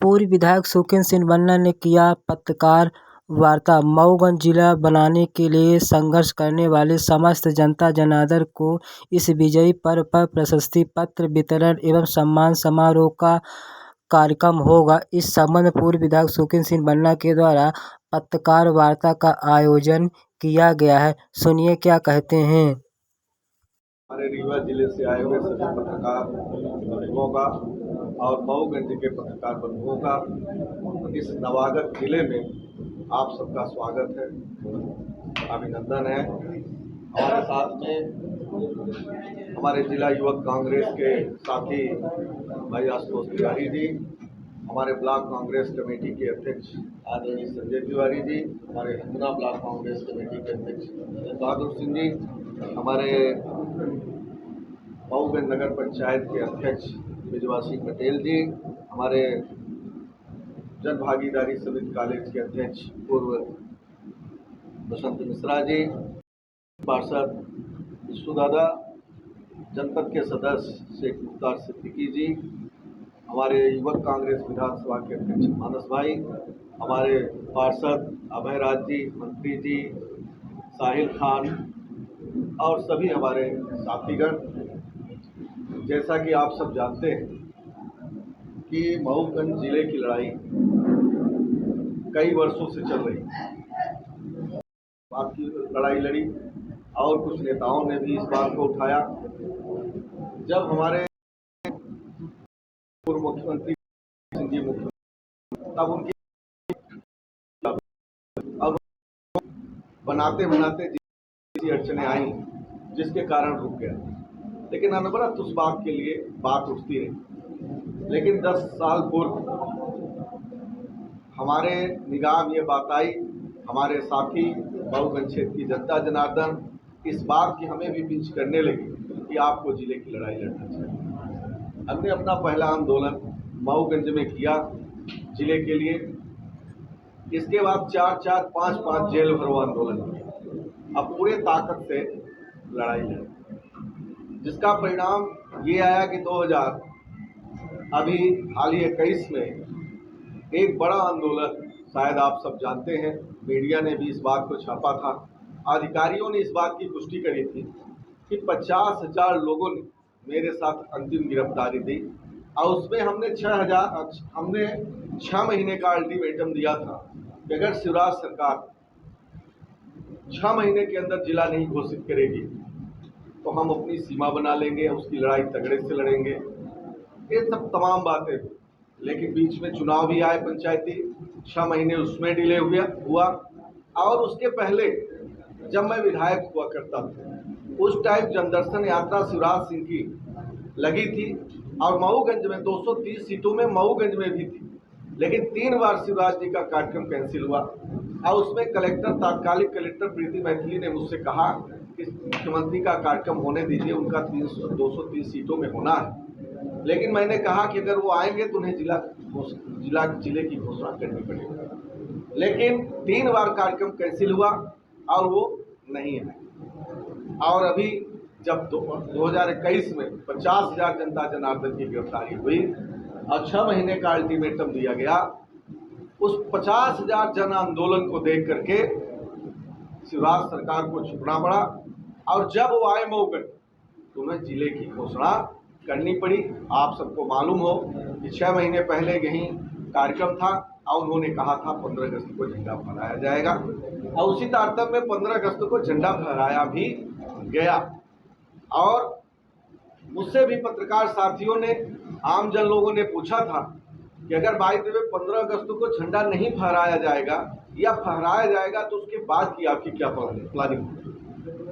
पूर्व विधायक सुखन सिंह बन्ना ने किया पत्रकार वार्ता। मऊगंज जिला बनाने के लिए संघर्ष करने वाले समस्त जनता जनार्दन को इस विजयी पर्व पर प्रशस्ति पत्र वितरण एवं सम्मान समारोह का कार्यक्रम होगा। इस संबंध में पूर्व विधायक सुखन सिंह बन्ना के द्वारा पत्रकार वार्ता का आयोजन किया गया है। सुनिए क्या कहते हैं। हमारे रीवा जिले से आए हुए सभी पत्रकार बंधुओं का और मऊगंज के पत्रकार बंधुओं का इस नवागत जिले में आप सबका स्वागत है, अभिनंदन है। हमारे साथ में हमारे जिला युवक कांग्रेस के साथी भाई आशुतोष तिवारी जी, हमारे ब्लॉक कांग्रेस कमेटी के अध्यक्ष आदरणीय संजय तिवारी जी, हमारे हंगना ब्लॉक कांग्रेस कमेटी के अध्यक्ष बहादुर सिंह जी, हमारे मऊगंज नगर पंचायत के अध्यक्ष बिजवा सिंह पटेल जी, हमारे जन भागीदारी समिति कॉलेज के अध्यक्ष पूर्व बसंत मिश्रा जी, पार्षद विष्णु दादा, जनपद के सदस्य शेख मुख्तार सिद्दीकी जी, हमारे युवक कांग्रेस विधानसभा के अध्यक्ष मानस भाई, हमारे पार्षद अभय राज जी, मंत्री जी, साहिल खान और सभी हमारे साथीगण। जैसा कि आप सब जानते हैं कि मऊगंज जिले की लड़ाई कई वर्षों से चल रही है। आपकी लड़ाई लड़ी और कुछ नेताओं ने भी इस बात को उठाया। जब हमारे पूर्व मुख्यमंत्री जी मुख्यमंत्री तब उनकी अब बनाते बनाते अड़चने आई जिसके कारण रुक गया, लेकिन अनवरत उस बात के लिए बात उठती रही। लेकिन 10 साल पूर्व हमारे निगाह में ये बात आई, हमारे साथी मऊगंज क्षेत्र की जनता जनार्दन इस बात की हमें भी पिंच करने लगी कि आपको जिले की लड़ाई लड़ना चाहिए। हमने अपना पहला आंदोलन मऊगंज में किया जिले के लिए। इसके बाद 4-4, 5-5 जेल भरो आंदोलन किया। अब पूरे ताकत से लड़ाई लड़ी, जिसका परिणाम ये आया कि 2000 अभी हाल ही 21 में एक बड़ा आंदोलन, शायद आप सब जानते हैं, मीडिया ने भी इस बात को छापा था, अधिकारियों ने इस बात की पुष्टि करी थी कि 50,000 लोगों ने मेरे साथ अंतिम गिरफ्तारी दी और उसमें हमने 6 महीने का अल्टीमेटम दिया था कि अगर शिवराज सरकार 6 महीने के अंदर जिला नहीं घोषित करेगी तो हम अपनी सीमा बना लेंगे, उसकी लड़ाई तगड़े से लड़ेंगे। ये सब तमाम बातें, लेकिन बीच में चुनाव भी आए पंचायती, 6 महीने उसमें डिले हुआ। और उसके पहले जब मैं विधायक हुआ करता था उस टाइम जनदर्शन यात्रा शिवराज सिंह की लगी थी और मऊगंज में 230 सीटों में मऊगंज में भी थी, लेकिन 3 बार शिवराज जी का कार्यक्रम कैंसिल हुआ और उसमें तात्कालिक कलेक्टर प्रीति मैथिली ने मुझसे कहा कि मुख्यमंत्री का कार्यक्रम होने दीजिए, उनका 230 सीटों में होना है। लेकिन मैंने कहा कि अगर वो आएंगे तो उन्हें जिले की घोषणा करनी पड़ेगी। लेकिन 3 बार कार्यक्रम कैंसिल हुआ और वो नहीं आए। और अभी जब 2021 में 50,000 जनता जनार्दन की गिरफ्तारी हुई और 6 महीने का अल्टीमेटम दिया गया, उस 50,000 जन आंदोलन को देख करके शिवराज सरकार को झुकना पड़ा और जब वो आए मऊगंज तो उन्हें जिले की घोषणा करनी पड़ी। आप सबको मालूम हो कि 6 महीने पहले यही कार्यक्रम था और उन्होंने कहा था 15 अगस्त को झंडा फहराया जाएगा और उसी तारतम्य में 15 अगस्त को झंडा फहराया भी गया। और मुझसे भी पत्रकार साथियों ने, आम जन लोगों ने पूछा था कि अगर बाई द वे 15 अगस्त को झंडा नहीं फहराया जाएगा या फहराया जाएगा तो उसके बाद की आपकी क्या प्लानिंग है।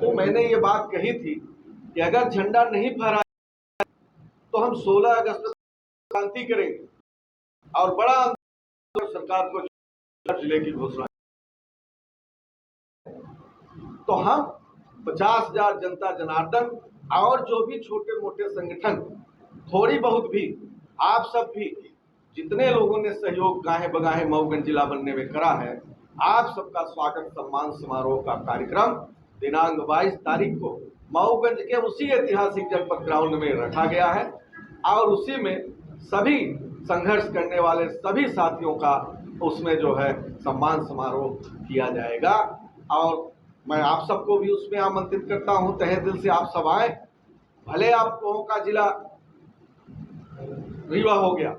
तो मैंने ये बात कही थी कि अगर झंडा नहीं फहराया तो हम 16 अगस्त को क्रांति करेंगे और बड़ा आंदोलन सरकार को जिले की घोषणा। तो हम 50,000 जनता जनार्दन और जो भी छोटे मोटे संगठन, थोड़ी बहुत भी, आप सब भी जितने लोगों ने सहयोग गाहे बगाहे मऊगंज जिला बनने में करा है, आप सबका स्वागत सम्मान समारोह का कार्यक्रम दिनांक 22 तारीख को मऊगंज के उसी ऐतिहासिक जनपद ग्राउंड में रखा गया है और उसी में सभी संघर्ष करने वाले सभी साथियों का उसमें जो है सम्मान समारोह किया जाएगा। और मैं आप सबको भी उसमें आमंत्रित करता हूं, तहे दिल से आप सब आए। भले आप लोगों का जिला रीवा हो गया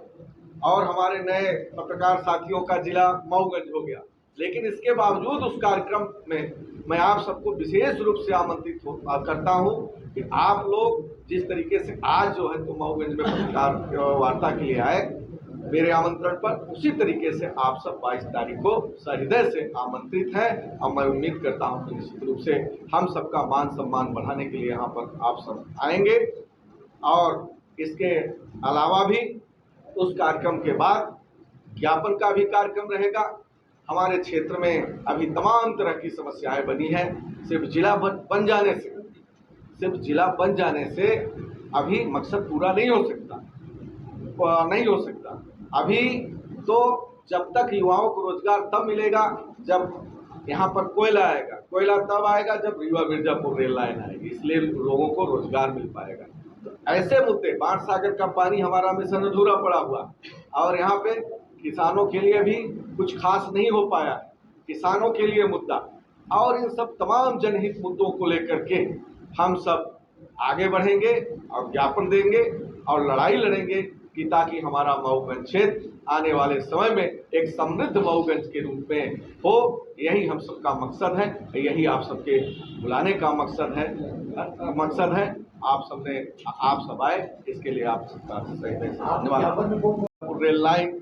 और हमारे नए पत्रकार साथियों का जिला मऊगंज हो गया, लेकिन इसके बावजूद उस कार्यक्रम में मैं आप सबको विशेष रूप से आमंत्रित करता हूं कि आप लोग जिस तरीके से आज जो है तो मऊगंज में पत्रकार वार्ता के लिए आए मेरे आमंत्रण पर, उसी तरीके से आप सब 22 तारीख को सहृदय से आमंत्रित हैं। और मैं उम्मीद करता हूं कि निश्चित रूप से हम सबका मान सम्मान बढ़ाने के लिए यहाँ पर आप सब आएंगे। और इसके अलावा भी उस कार्यक्रम के बाद ज्ञापन का भी कार्यक्रम रहेगा। हमारे क्षेत्र में अभी तमाम तरह की समस्याएं बनी हैं। सिर्फ जिला बन जाने से अभी मकसद पूरा नहीं हो सकता। अभी तो जब तक युवाओं को रोजगार तब मिलेगा जब यहाँ पर कोयला आएगा। कोयला तब आएगा जब रीवा मिर्जापुर रेल लाइन आएगी, इसलिए लोगों को रोजगार मिल पाएगा। तो ऐसे मुद्दे, बाढ़ सागर का पानी हमारा मिशन अधूरा पड़ा हुआ और यहाँ पे किसानों के लिए भी कुछ खास नहीं हो पाया। किसानों के लिए मुद्दा और इन सब तमाम जनहित मुद्दों को लेकर के हम सब आगे बढ़ेंगे और ज्ञापन देंगे और लड़ाई लड़ेंगे कि ताकि हमारा मऊगंज क्षेत्र आने वाले समय में एक समृद्ध मऊगंज के रूप में हो। यही हम सबका मकसद है, यही आप सबके बुलाने का मकसद है। आप सब आए, इसके लिए आप सबका धन्यवाद। रेल लाइन,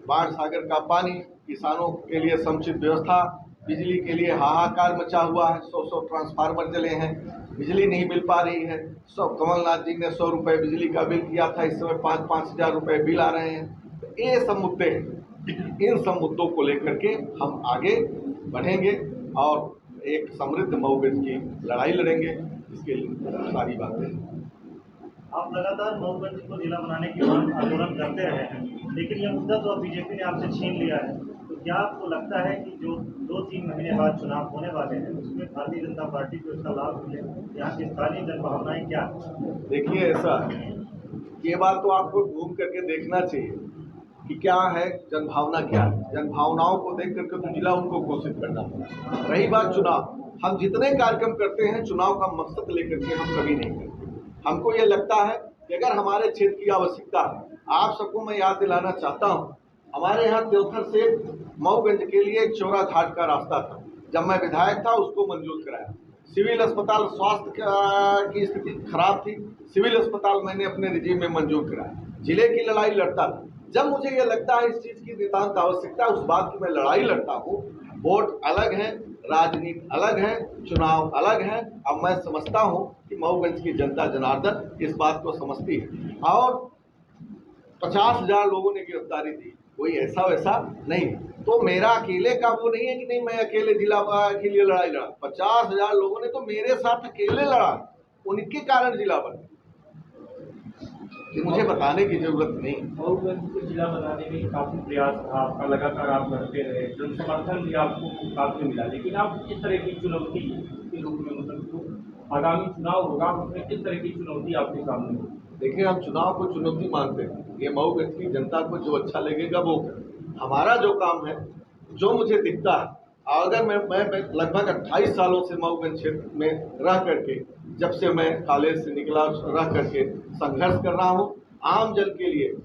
बाढ़ सागर का पानी, किसानों के लिए समुचित व्यवस्था, बिजली के लिए हाहाकार मचा हुआ है। 100 ट्रांसफार्मर जले हैं, बिजली नहीं मिल पा रही है। कमलनाथ जी ने 100 रुपये बिजली का बिल किया था, इस समय 5-5 हज़ार रुपये बिल आ रहे हैं। तो ये सब मुद्दे हैं, इन सब मुद्दों को लेकर के हम आगे बढ़ेंगे और एक समृद्ध मऊगंज की लड़ाई लड़ेंगे। इसके लिए सारी बातें आप लगातार मऊगंज को जिला बनाने की आंदोलन करते रहे हैं, लेकिन यह मुद्दा तो अब बीजेपी ने आपसे छीन लिया है। तो क्या आपको लगता है कि जो 2-3 महीने बाद चुनाव होने वाले हैं उसमें भारतीय जनता पार्टी को इसका लाभ मिले? यहाँ की स्थानीय जनभावनाएं क्या? देखिए, ऐसा ये बात तो आपको घूम करके देखना चाहिए कि क्या है जनभावना, क्या है। जनभावनाओं को देख करके तो जिला उनको घोषित करना पड़ा। रही बात चुनाव, हम जितने कार्यक्रम करते हैं चुनाव का मकसद लेकर के हम कभी नहीं करते। हमको ये लगता है कि अगर हमारे क्षेत्र की आवश्यकता है, आप सबको मैं याद दिलाना चाहता हूँ, हमारे यहाँ देवथर से मऊगंज के लिए एक चौरा घाट का रास्ता था। जब मैं विधायक था उसको मंजूर कराया। सिविल अस्पताल, स्वास्थ्य की स्थिति खराब थी, सिविल अस्पताल मैंने अपने रिजीम में मंजूर कराया। जिले की लड़ाई लड़ता था। जब मुझे ये लगता है इस चीज़ की नितांत आवश्यकता है, उस बात की मैं लड़ाई लड़ता हूँ। वोट अलग है, राजनीति अलग है, चुनाव अलग है। अब मैं समझता हूँ कि मऊगंज की जनता जनार्दन इस बात को समझती है और 50,000 लोगों ने गिरफ्तारी दी, कोई ऐसा वैसा नहीं। तो मेरा अकेले का वो नहीं है कि नहीं मैं अकेले जिला के लिए लड़ाई लड़ा। 50,000 लोगों ने तो मेरे साथ अकेले लड़ा, उनके कारण जिला बना। मुझे बताने की जरूरत नहीं। मऊगंज को जिला बनाने में काफ़ी प्रयास था आपका, लगातार आप करते रहे, जन समर्थन भी आपको काफ़ी मिला, लेकिन आप किस तरह की चुनौती के रूप में, मतलब जो आगामी चुनाव होगा उसमें किस तरह की चुनौती आपके सामने होगी? देखिए, हम चुनाव को चुनौती मानते हैं। ये मऊगंज की जनता को जो अच्छा लगेगा वो करें। हमारा जो काम है, जो मुझे दिखता है, अगर मैं लगभग 28 सालों से मऊगंज क्षेत्र में रह करके, जब से मैं कॉलेज से निकला रह करके संघर्ष कर रहा हूँ। आम जन के लिए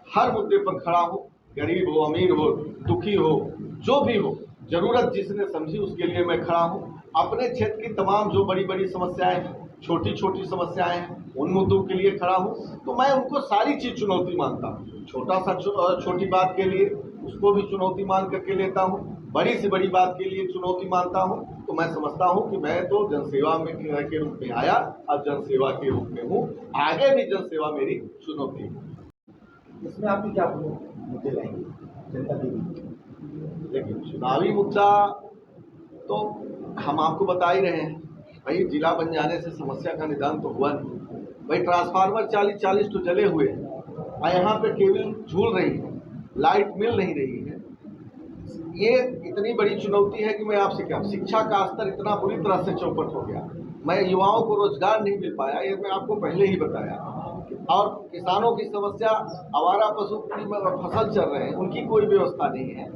हर मुद्दे पर खड़ा हूँ। गरीब हो, अमीर हो, दुखी हो, जो भी हो, जरूरत जिसने समझी उसके लिए मैं खड़ा हूँ। अपने क्षेत्र की तमाम जो बड़ी बड़ी समस्याएं हैं, छोटी छोटी समस्याएं हैं, उन मुद्दों के लिए खड़ा हूँ। तो मैं उनको सारी चीज़ चुनौती मानता हूँ। छोटी बात के लिए उसको भी चुनौती मान करके लेता हूँ, बड़ी से बड़ी बात के लिए चुनौती मानता हूँ। तो मैं समझता हूँ कि मैं तो जनसेवा में के रूप में आया, अब जनसेवा के रूप में हूँ, आगे भी जनसेवा मेरी चुनौती है। इसमें आपकी क्या मुद्दे रहेंगे जनता के बीच? लेकिन चुनावी मुद्दा तो हम आपको बता ही रहे हैं। भाई, जिला बन जाने से समस्या का निदान तो हुआ नहीं। भाई, ट्रांसफार्मर 40 तो जले हुए हैं और यहाँ पे केबल झूल रही है, लाइट मिल नहीं रही है। ये इतनी बड़ी चुनौती है कि मैं आपसे क्या, शिक्षा का स्तर इतना बुरी तरह से चौपट हो गया। मैं युवाओं को रोजगार नहीं मिल पाया, ये मैं आपको पहले ही बताया और किसानों की समस्या, आवारा पशु फसल चल रहे हैं उनकी कोई व्यवस्था नहीं है,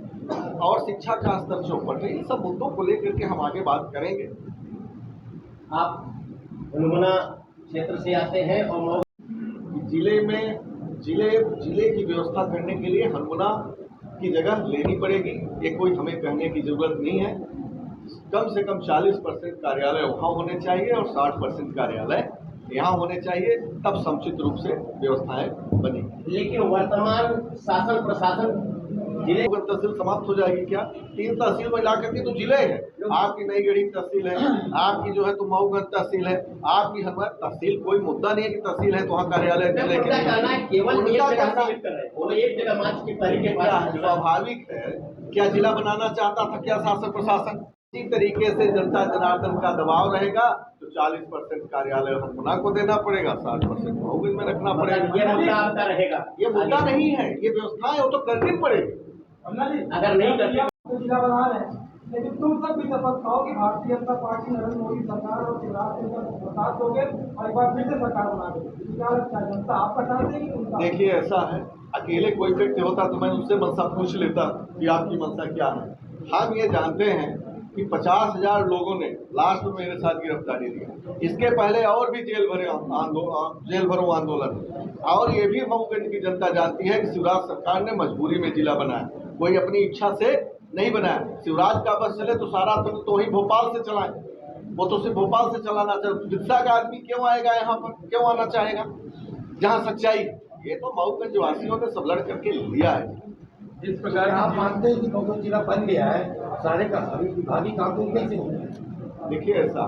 और शिक्षा का स्तर चौपट है। इन सब मुद्दों को लेकर के हम आगे बात करेंगे। आप हनुमना क्षेत्र से आते हैं और जिले की व्यवस्था करने के लिए हनुमना की जगह लेनी पड़ेगी, ये कोई हमें कहने की जरूरत नहीं है। कम से कम 40% कार्यालय वहाँ होने चाहिए और 60% कार्यालय यहाँ होने चाहिए, तब समुचित रूप से व्यवस्थाएं बनेगी। लेकिन वर्तमान शासन प्रशासन जिले तहसील समाप्त हो जाएगी क्या? 3 तहसील में ला करके तो जिले है। आपकी नई गढ़ी तहसील है, आपकी जो है तो मऊगंज तहसील है, आपकी हमारे तहसील कोई मुद्दा नहीं है कि तहसील है तो वहाँ कार्यालय जिले के केवल एक जगह मार्च की तरीके स्वाभाविक है। क्या जिला बनाना चाहता था क्या शासन प्रशासन? इसी तरीके से जनता जनार्दन का दबाव रहेगा तो 40% कार्यालय हनुमना को देना पड़ेगा, 60% मऊगंज में रखना पड़ेगा। ये मुद्दा आपका रहेगा? ये मुद्दा नहीं है, ये व्यवस्था है, वो तो करनी पड़ेगी। अगर नहीं करते तो जिला बना रहे हैं, लेकिन तुम सब भी शपथ खाओ कि भारतीय जनता पार्टी नरेंद्र मोदी सरकार और शिवराज सिंह का साथ दोगे और एक बार फिर से सरकार बना दोगे। क्या लगता है, जनता आपका साथ देगी उनका? देखिए ऐसा है, अकेले कोई व्यक्ति होता तो मैं उससे मंशा पूछ लेता कि आपकी मंशा क्या है। हम ये जानते हैं कि 50,000 लोगों ने लास्ट में मेरे साथ गिरफ्तारी दी। इसके पहले और भी जेल भरो आंदोलन, और ये भी मऊगंज की जनता जानती है कि शिवराज सरकार ने मजबूरी में जिला बनाया, कोई अपनी इच्छा से नहीं बनाया। शिवराज का बस चले तो सारा तो ही भोपाल से चलाए, वो तो सिर्फ भोपाल से चलाना चाहे। रिक्शा का आदमी क्यों आएगा यहाँ पर, क्यों आना चाहेगा जहाँ सच्चाई? ये तो मऊगंज वासियों ने सब लड़ करके लिया है। इस प्रकार आप मानते हैं कि मऊगंज जिला बन गया है, सारे का विभागीय काम कैसे होंगे? देखिए ऐसा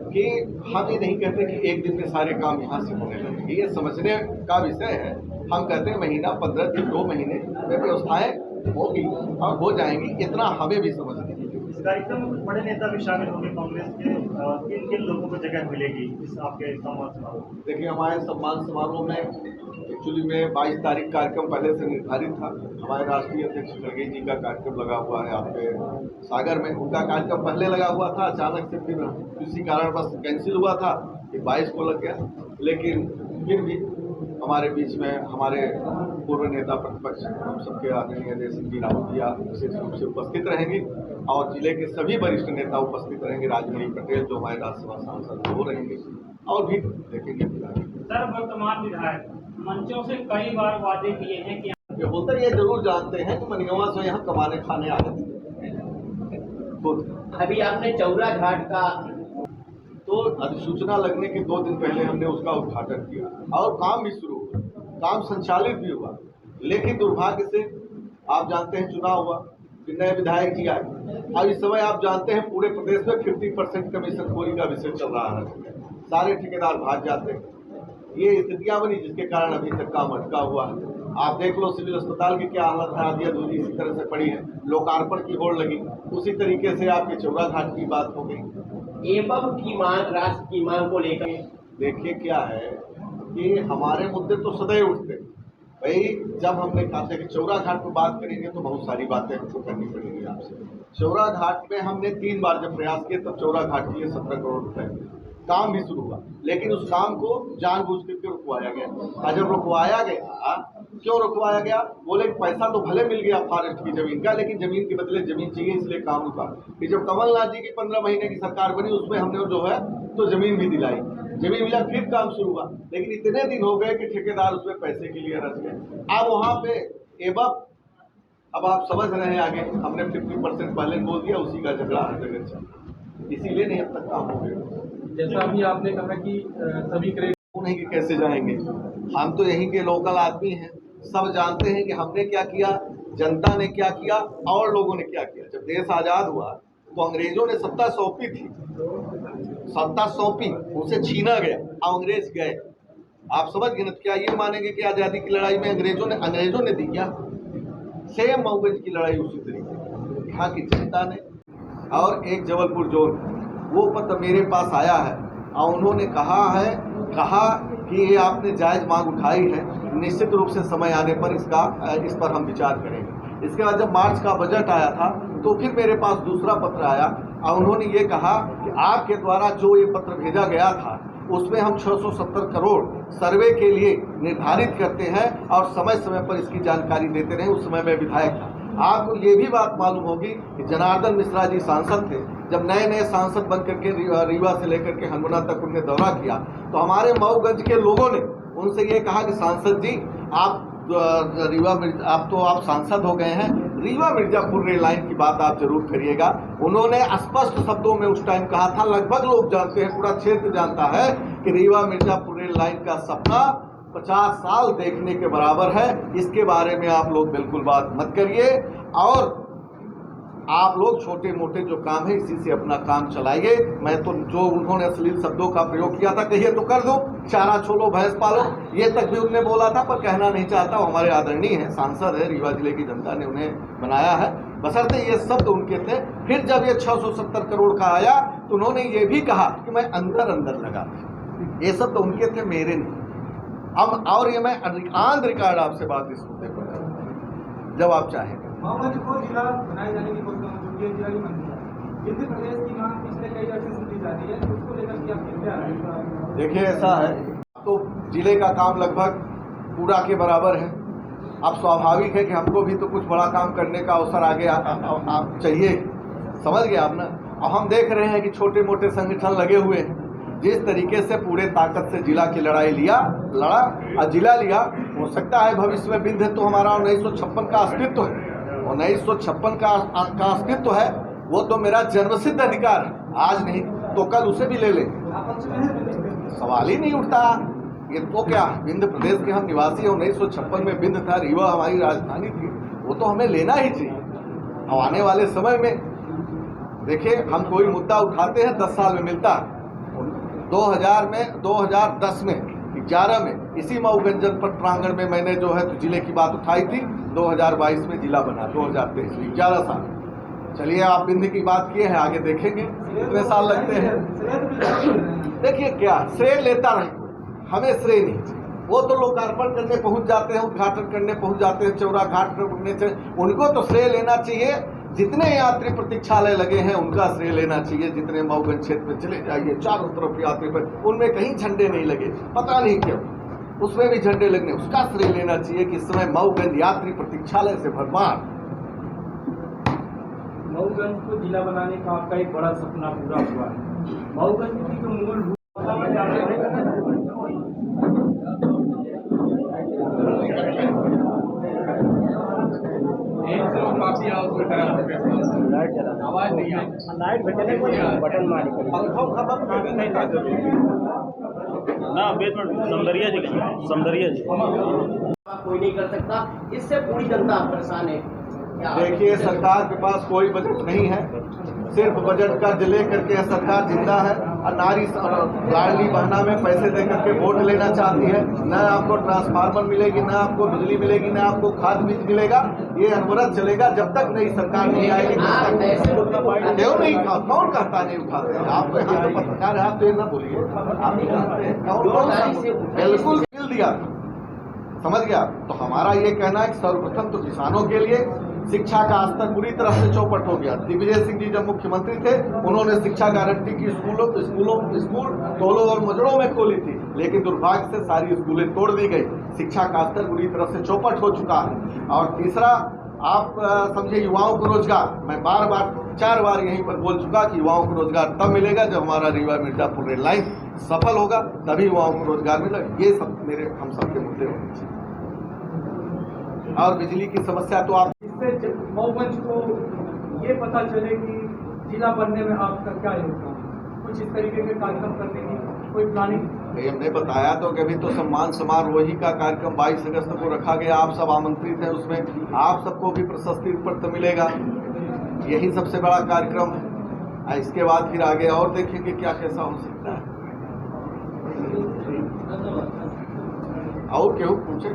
कि हम ये नहीं कहते कि एक दिन में सारे काम यहाँ से होने लगेंगे, ये समझने का विषय है। हम कहते हैं महीना 15 दिन 2 महीने में व्यवस्थाएं होगी और हो जाएंगी, इतना हमें भी समझ नहीं। इस कार्यक्रम में बड़े नेता भी शामिल होंगे कांग्रेस के, किन किन लोगों को जगह मिलेगी इस आपके सम्मान समारोह? देखिए हमारे सम्मान समारोह में एक्चुअली में 22 तारीख कार्यक्रम पहले से निर्धारित था। हमारे राष्ट्रीय अध्यक्ष खड़गे जी का कार्यक्रम लगा हुआ है आपके सागर में, उनका कार्यक्रम पहले लगा हुआ था, अचानक से फिर किसी कारण बस कैंसिल हुआ था, फिर 22 को लग गया। लेकिन फिर भी हमारे बीच में हमारे पूर्व नेता प्रतिपक्ष हम सबके आदरणीय अजय सिंह जी रावतिया विशेष रूप से उपस्थित रहेंगे और जिले के सभी वरिष्ठ नेता उपस्थित रहेंगे। राजमणि पटेल जो हमारे राज्यसभा सांसद वो रहेंगे और भी देखेंगे। सर वर्तमान विधायक मंचों से कई बार वादे किए हैं कि ये बोलते ये जरूर जानते हैं कि मनियवा से यहाँ कमाने खाने आ रहे खुद। अभी आपने चौरा घाट का तो अधिसूचना लगने के 2 दिन पहले हमने उसका उद्घाटन किया और काम भी शुरू हुआ, काम संचालित भी हुआ। लेकिन दुर्भाग्य से आप जानते हैं चुनाव हुआ, फिर नए विधायक जी आए। अब इस समय आप जानते हैं पूरे प्रदेश में 50% कमीशनखोरी का विषय चल रहा है, सारे ठेकेदार भाग जाते हैं। ये स्थितियां बनी जिसके कारण अभी तक काम अटका हुआ है। आप देख लो सिविल अस्पताल की क्या हालत है, आधी अधूरी इसी तरह से पड़ी है, लोकार्पण की होड़ लगी। उसी तरीके से आपके चौरा घाट की बात हो गई। एवं की मांग, राष्ट्र की मांग को लेकर देखिए क्या है कि हमारे मुद्दे तो सदैव उठते भाई। जब हमने कहा था कि चौरा घाट पर बात करेंगे तो बहुत सारी बातें हमको करनी पड़ेंगी आपसे। चौरा घाट में हमने 3 बार जब प्रयास किए तब चौरा घाट के लिए 17 करोड़ रुपए काम भी शुरू हुआ, लेकिन उस काम को जानबूझ करके रुकवाया गया। और जब रुकवाया गया, क्यों रुकवाया गया? बोले पैसा तो भले मिल गया फॉरेस्ट की जमीन का, लेकिन जमीन के बदले जमीन चाहिए इसलिए काम रुका। फिर जब कमलनाथ जी की 15 महीने की सरकार बनी उसमें हमने जो है तो जमीन भी दिलाई, जमीन मिला, फिर काम शुरू हुआ। लेकिन इतने दिन हो गए कि ठेकेदार उसमें पैसे के लिए रस गए। अब वहाँ पे अब आप समझ रहे हैं आगे हमने 50% पहले बोल दिया, उसी का झगड़ा हर जगह चल, इसीलिए नहीं अब तक काम हो गया। जैसा अभी आपने कहा कि सभी नहीं कि कैसे जाएंगे, हम तो यहीं के लोकल आदमी हैं, सब जानते हैं कि हमने क्या किया, जनता ने क्या किया और लोगों ने क्या किया। जब देश आज़ाद हुआ तो अंग्रेजों ने सत्ता सौंपी थी, सत्ता सौंपी, उसे छीना गया, अंग्रेज गए। आप समझ गए ना? क्या ये मानेंगे कि आज़ादी की लड़ाई में अंग्रेजों ने दी क्या? सेम मऊगंज की लड़ाई उसी तरीके यहाँ की जनता ने। और एक जबलपुर जोन, वो पत्र मेरे पास आया है और उन्होंने कहा कि ये आपने जायज़ मांग उठाई है, निश्चित रूप से समय आने पर इस पर हम विचार करेंगे। इसके बाद जब मार्च का बजट आया था तो फिर मेरे पास दूसरा पत्र आया और उन्होंने ये कहा कि आपके द्वारा जो ये पत्र भेजा गया था उसमें हम 670 करोड़ सर्वे के लिए निर्धारित करते हैं और समय समय पर इसकी जानकारी देते रहे। उस समय मैं विधायक था। आपको ये भी बात मालूम होगी कि जनार्दन मिश्रा जी सांसद थे। जब नए नए सांसद बन करके रीवा से लेकर के हनुमाना तक उनने दौरा किया तो हमारे मऊगंज के लोगों ने उनसे ये कहा कि सांसद जी आप आप सांसद हो गए हैं, रीवा मिर्जापुर रेल लाइन की बात आप जरूर करिएगा। उन्होंने स्पष्ट शब्दों में उस टाइम कहा था, लगभग लोग जानते हैं, पूरा क्षेत्र जानता है कि रीवा मिर्जापुर रेल लाइन का सपना 50 साल देखने के बराबर है। इसके बारे में आप लोग बिल्कुल बात मत करिए और आप लोग छोटे मोटे जो काम है इसी से अपना काम चलाइए। मैं तो जो उन्होंने अश्लील शब्दों का प्रयोग किया था, कहिए तो कर दो, चारा छोलो भैंस पालो, ये तक भी उन्होंने बोला था, पर कहना नहीं चाहता। वो हमारे आदरणीय हैं, सांसद है, रीवा जिले की जनता ने उन्हें बनाया है, बशर्ते ये शब्द उनके थे। फिर जब ये 670 करोड़ का आया तो उन्होंने ये भी कहा कि मैं अंदर अंदर लगा था। ये शब्द उनके थे, मेरे नहीं। अब और ये मैं ऑन रिकॉर्ड आपसे बात इस मुद्दे पर जब आप चाहेंगे। मऊगंज को जिला बनाए जाने की कोशिश जिला भी बन गया। मध्य प्रदेश की मांग पिछले कई अर्से से की जा रही है, उसको लेकर क्या क्या है? देखिए ऐसा है, तो जिले का काम लगभग पूरा के बराबर है। अब स्वाभाविक है कि हमको भी तो कुछ बड़ा काम करने का अवसर आगे आप चाहिए, समझ गए आप ना। अब हम देख रहे हैं कि छोटे मोटे संगठन लगे हुए हैं। जिस तरीके से पूरे ताकत से जिला की लड़ा और जिला लिया, हो सकता है भविष्य में बिंद तो हमारा 1956 का अस्तित्व है, 1956 का अस्तित्व है, वो तो मेरा जन्मसिद्ध अधिकार है, आज नहीं तो कल उसे भी ले लेंगे, सवाल ही नहीं उठता। ये तो क्या, बिंद प्रदेश के हम निवासी हैं, 1956 में बिंद था, रीवा हमारी राजधानी थी, वो तो हमें लेना ही चाहिए। अब आने वाले समय में देखिए, हम कोई मुद्दा उठाते हैं 10 साल में मिलता है। 2010 में 11 में इसी मऊगंज जनपद प्रांगण में मैंने जो है तो जिले की बात उठाई थी। 2022 में जिला बना, 2023 में 11 साल। चलिए, आप बिंद की बात किए हैं, आगे देखेंगे कितने साल लगते हैं। देखिए क्या श्रेय लेता रहे, हमें श्रेय नहीं चाहिए। वो तो लोकार्पण करने पहुंच जाते हैं, उद्घाटन करने पहुंच जाते हैं, चौरा घाट करने से उनको तो श्रेय लेना चाहिए। जितने यात्री प्रतीक्षालय लगे हैं उनका श्रेय लेना चाहिए। जितने मऊगंज क्षेत्र में चले जाइए, चारों तरफ यात्री पर, उनमें कहीं झंडे नहीं लगे, पता नहीं क्यों, उसमें भी झंडे लगने, उसका श्रेय लेना चाहिए कि इस समय मऊगंज यात्री प्रतीक्षालय से भरमार। मऊगंज को जिला बनाने का आपका एक बड़ा सपना पूरा हुआ है। मऊगंज की जो मूलभूत आवाज नहीं आई, लाइट बटन मारी ना, सौंदर्य जी कोई नहीं कर सकता, इससे पूरी जनता परेशान है। देखिए, सरकार के पास कोई बजट नहीं है, सिर्फ बजट कर्ज ले करके सरकार जिंदा है और नारी लाडली बहना में पैसे दे करके वोट लेना चाहती है। न आपको ट्रांसफार्मर मिलेगी, न आपको बिजली मिलेगी, न आपको खाद बीज मिलेगा। ये अनवरत चलेगा जब तक नई सरकार नहीं आएगी। क्यों नहीं, कौन कहता नहीं उठाते हैं? आपको यहाँ तो पत्रकार है, आप तो ये ना बोलिए, आप नहीं जानते हैं कौन बिल्कुल बिल दिया, समझ गया। तो हमारा ये कहना है कि सर्वप्रथम तो किसानों के लिए शिक्षा का स्तर पूरी तरह से चौपट हो गया। दिग्विजय सिंह जी जब मुख्यमंत्री थे, उन्होंने शिक्षा गारंटी की स्कूल टोलों और मजड़ों में खोली थी, लेकिन दुर्भाग्य से सारी स्कूलें तोड़ दी गई। शिक्षा का स्तर पूरी तरह से चौपट हो चुका है। और तीसरा, आप समझे युवाओं को रोजगार, मैं 4 बार यहीं पर बोल चुका कि युवाओं को रोजगार तब मिलेगा जब हमारा रीवा मिर्जापुर रेल लाइन सफल होगा, तभी युवाओं को रोजगार मिलेगा। ये सब हम सबके मुद्दे होने चाहिए। और बिजली की समस्या तो आप, इससे मऊगंज को ये पता चले कि जिला बनने में आपका क्या योगदान, कुछ इस तरीके के कार्यक्रम करने की कोई प्लानिंग? हमने बताया तो कि अभी तो सम्मान समारोह ही का कार्यक्रम 22 अगस्त को रखा गया, आप सब आमंत्रित हैं उसमें, आप सबको भी प्रशस्ति पत्र मिलेगा। यही सबसे बड़ा कार्यक्रम है। इसके बाद फिर आगे और देखेंगे क्या कैसा हो सकता है। और क्यों पूछे।